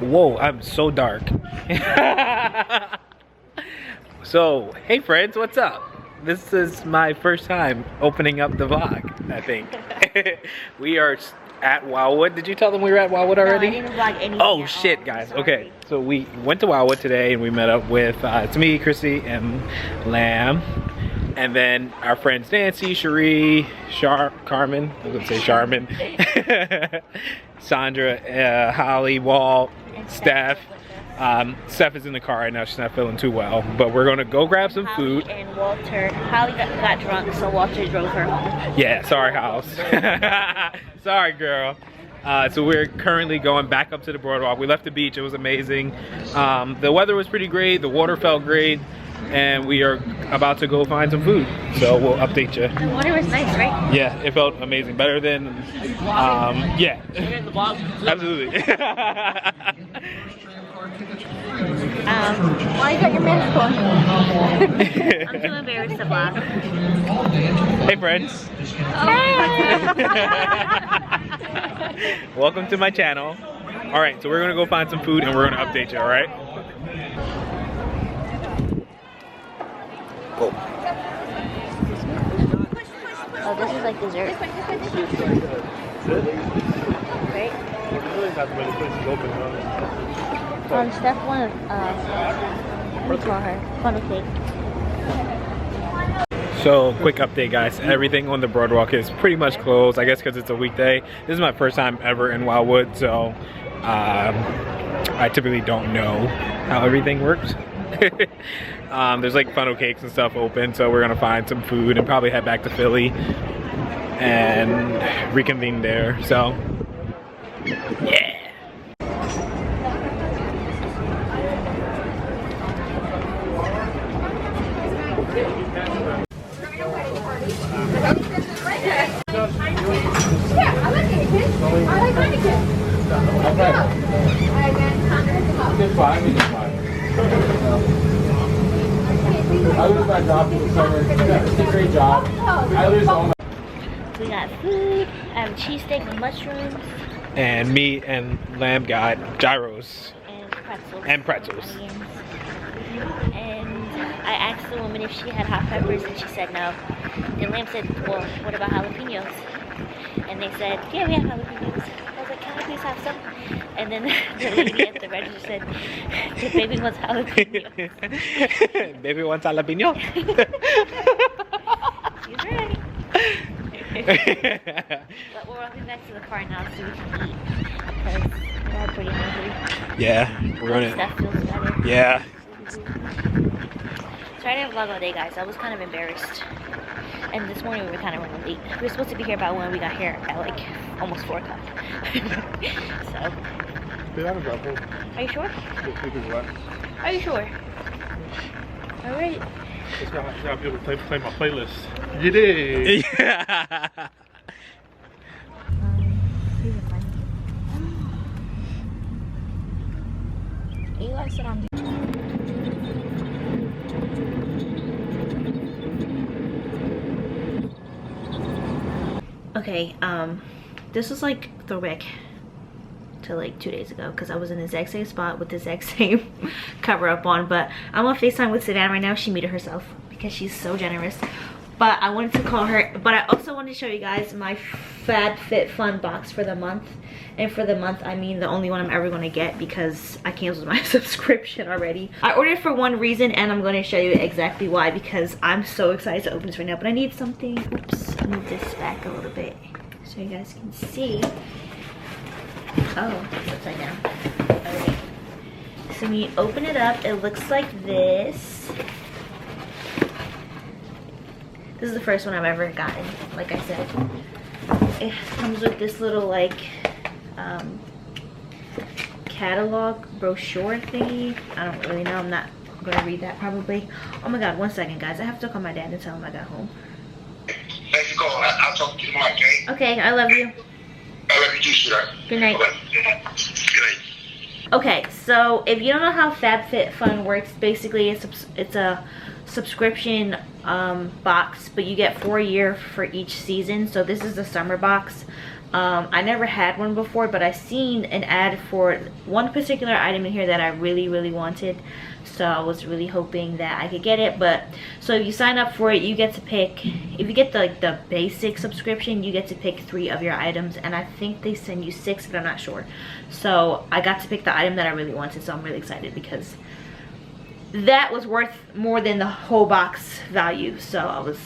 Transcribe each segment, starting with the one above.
Whoa, I'm so dark. So, hey friends, what's up? This is my first time opening up the vlog, I think. We are at Wildwood. Did you tell them we were at Wildwood already? No, I didn't vlog anything. Oh shit, guys. Okay, so we went to Wildwood today and we met up with, it's me, Chrissy, and Lamb. And then our friends Nancy, Cherie, Carmen, I was gonna say Charmin, Sandra, Holly, Walt, Steph. Steph is in the car right now, she's not feeling too well. But we're gonna go grab some food. And Walter, Holly got drunk, so Walter drove her home. Yeah, sorry house. Sorry girl. So we're currently going back up to the boardwalk. We left the beach, it was amazing. The weather was pretty great, the water felt great. And we are about to go find some food, so we'll update you. The water was nice, right? Yeah, it felt amazing, better than yeah, absolutely. Why you got your mask on? I'm too embarrassed to vlog. Hey friends. Hey. Welcome to my channel. All right, so we're gonna go find some food and we're gonna update you. All right. Go. Oh, this is like dessert. Right? Steph wanted, what do you call her? Funnel cake. So, quick update guys, everything on the boardwalk is pretty much closed, I guess because it's a weekday. This is my first time ever in Wildwood, so I typically don't know how everything works. There's like funnel cakes and stuff open, so we're gonna find some food and probably head back to Philly and reconvene there, so yeah. I lose my job for the summer. It's a great job. I lose all my... We got food, I have cheesesteak with mushrooms. And me and Lamb got gyros. And pretzels. And I asked the woman if she had hot peppers and she said no. And Lamb said, well, what about jalapenos? And they said, yeah, we have jalapenos. I was like, can I please have some? And then the lady at the register said, the baby wants jalapenos. Baby wants jalapeno? She's ready. But we're walking back to the car now so we can eat. Because we're all pretty hungry. Yeah, we're gonna... Stuff feels better. Yeah. So I didn't vlog all day, guys. I was kind of embarrassed. And this morning we were kind of running late. We were supposed to be here about when we got here at like almost 4 o'clock. So. Are you sure? Are you sure? Alright. Just gotta be able to play my playlist. You did. Yeah. Eli said I'm... Okay, this was like throwback to like 2 days ago because I was in the exact same spot with the exact same cover up on, but I'm on FaceTime with Savannah right now. She muted herself because she's so generous, but I wanted to call her. But I also wanted to show you guys my FabFitFun box for the month. And for the month, I mean the only one I'm ever going to get because I canceled my subscription already. I ordered for one reason and I'm going to show you exactly why because I'm so excited to open this right now. But I need something. Oops, move this back a little bit so you guys can see. Oh, it's upside down. Okay. So when you open it up, it looks like this. This is the first one I've ever gotten, like I said. It comes with this little like catalog brochure thingy. I don't really know. I'm not gonna read that probably. Oh my god, 1 second guys. I have to call my dad and tell him I got home. Thanks for calling. I'll talk to you tomorrow, okay? Okay, I love you. I love you too, sweetheart. Good night. Good night. Okay, so if you don't know how FabFitFun works, basically it's a subscription box, but you get 4 years for each season. So this is the summer box, I never had one before, but I seen an ad for one particular item in here that I really wanted, so I was really hoping that I could get it. But so if you sign up for it, you get to pick, if you get the basic subscription, you get to pick 3 of your items, and I think they send you 6, but I'm not sure. So I got to pick the item that I really wanted, so I'm really excited because that was worth more than the whole box value. So I was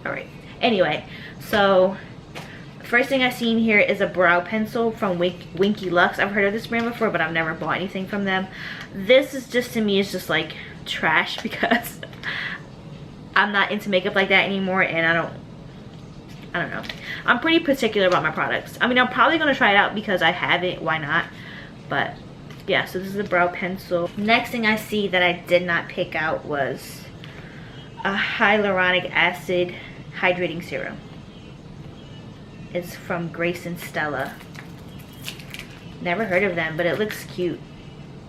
all right. Anyway, so first thing I seen here is a brow pencil from Winky Lux. I've heard of this brand before, but I've never bought anything from them. This is just, to me, it's just like trash because I'm not into makeup like that anymore, and I don't know. I'm pretty particular about my products. I mean, I'm probably gonna try it out because I have it, why not? But yeah, so this is a brow pencil. Next thing I see that I did not pick out was a hyaluronic acid hydrating serum. It's from Grace and Stella. Never heard of them, but it looks cute.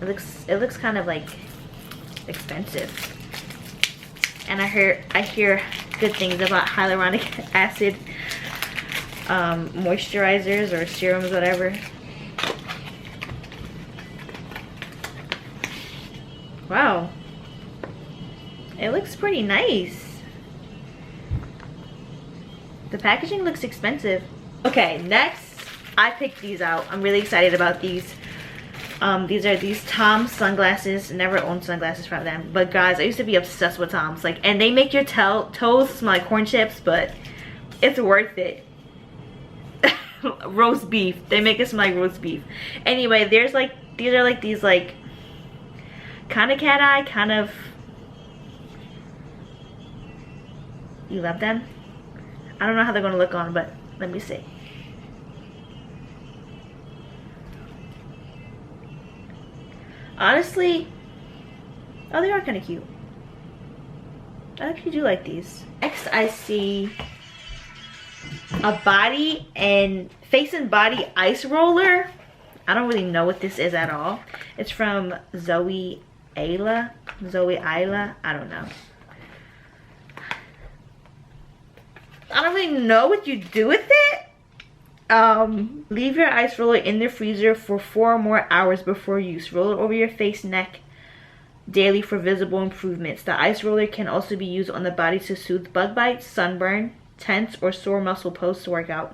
It looks kind of like expensive. And I hear good things about hyaluronic acid moisturizers or serums, whatever. Wow. It looks pretty nice. The packaging looks expensive. Okay, next I picked these out. I'm really excited about these. These are these Tom's sunglasses. Never owned sunglasses from them, but guys, I used to be obsessed with Tom's. Like, and they make your toes smell like corn chips, but it's worth it. Roast beef. They make it smell like roast beef. Anyway, there's like, these are like these like kind of cat eye, kind of. You love them? I don't know how they're gonna look on, but let me see. Honestly, oh, they are kind of cute. I actually do like these. Next, I see a body and face and body ice roller. I don't really know what this is at all. It's from Zoe Ayla. I don't know. I don't really know what you do with it. Leave your ice roller in the freezer for 4 more hours before use. Roll it over your face, neck daily for visible improvements. The ice roller can also be used on the body to soothe bug bites, sunburn, tense or sore muscle post-workout.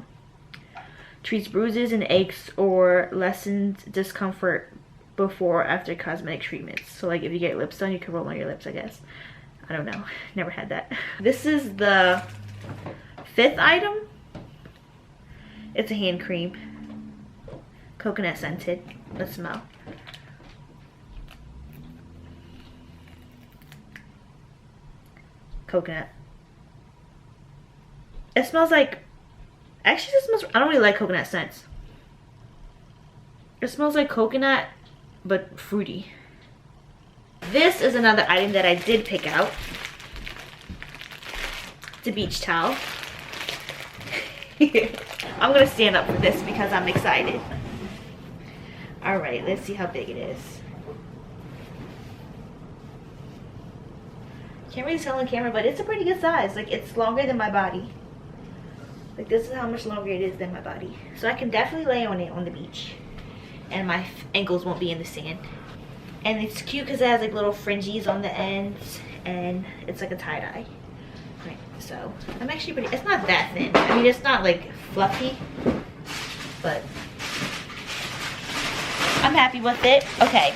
Treats bruises and aches or lessens discomfort before or after cosmetic treatments. So like if you get lips done, you can roll on your lips, I guess. I don't know. Never had that. This is the 5th item. It's a hand cream. Coconut scented. Let's smell. Coconut. It smells like, actually it smells, I don't really like coconut scents. It smells like coconut, but fruity. This is another item that I did pick out. It's a beach towel. I'm gonna stand up for this because I'm excited. All right, let's see how big it is. Can't really tell on camera, but it's a pretty good size. Like, it's longer than my body. Like, this is how much longer it is than my body. So I can definitely lay on it on the beach. And my ankles won't be in the sand. And it's cute because it has like little fringes on the ends. And it's like a tie-dye. Right, so I'm actually pretty, it's not that thin. I mean, it's not like fluffy. But I'm happy with it. Okay.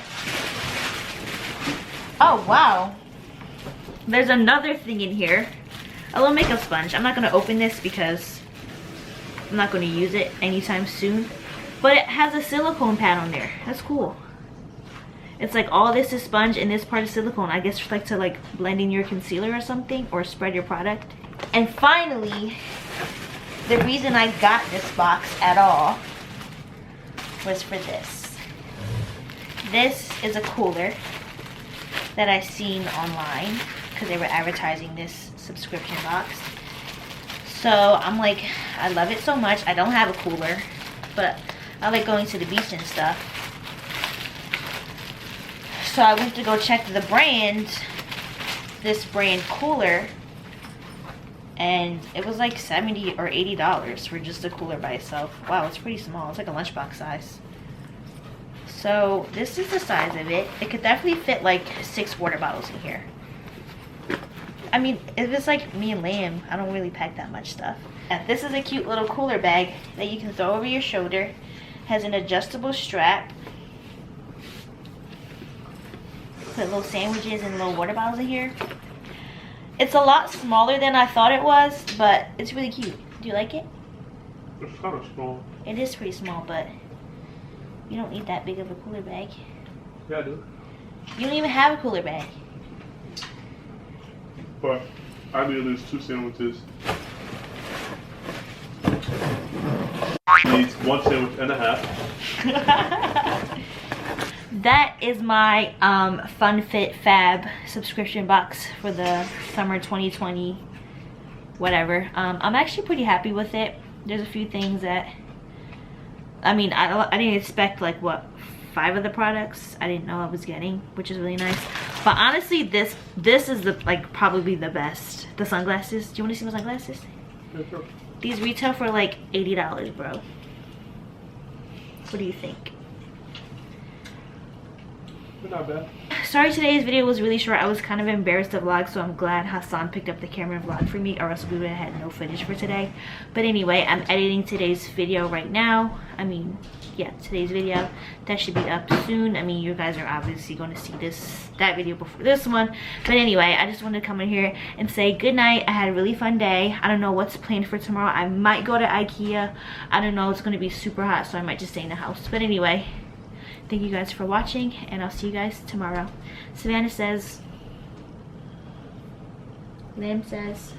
Oh, wow. There's another thing in here. A little makeup sponge. I'm not going to open this because I'm not going to use it anytime soon. But it has a silicone pad on there. That's cool. It's like all this is sponge and this part is silicone. I guess like to like blend in your concealer or something, or spread your product. And finally, the reason I got this box at all was for this. This is a cooler that I seen online because they were advertising this subscription box. So I'm like, I love it so much. I don't have a cooler, but I like going to the beach and stuff. So I went to go check the brand, this brand cooler, and it was like $70 or $80 for just a cooler by itself. Wow, it's pretty small. It's like a lunchbox size. So this is the size of it. It could definitely fit like 6 water bottles in here. I mean, if it's like me and Liam, I don't really pack that much stuff. And this is a cute little cooler bag that you can throw over your shoulder. Has an adjustable strap. Put little sandwiches and little water bottles in here. It's a lot smaller than I thought it was, but it's really cute. Do you like it? It's kind of small. It is pretty small, but you don't need that big of a cooler bag. Yeah, I do. You don't even have a cooler bag. But I need at least 2 sandwiches. Needs 1 sandwich and a half. That is my FabFitFun subscription box for the summer 2020 whatever. I'm actually pretty happy with it. There's a few things that, I mean, I didn't expect like what, 5 of the products I didn't know I was getting, which is really nice. But honestly, this is the like probably the best. The sunglasses. Do you want to see my sunglasses? Yeah, sure. These retail for like $80, bro. What do you think? But not bad. Sorry today's video was really short. I was kind of embarrassed to vlog, so I'm glad Hasan picked up the camera and vlogged for me, or else we would have had no footage for today. But anyway, I'm editing today's video right now. I mean, yeah, today's video. That should be up soon. I mean, you guys are obviously going to see that video before this one. But anyway, I just wanted to come in here and say good night. I had a really fun day. I don't know what's planned for tomorrow. I might go to IKEA. I don't know. It's going to be super hot, so I might just stay in the house. But anyway, thank you guys for watching, and I'll see you guys tomorrow. Savannah says, Lamb says,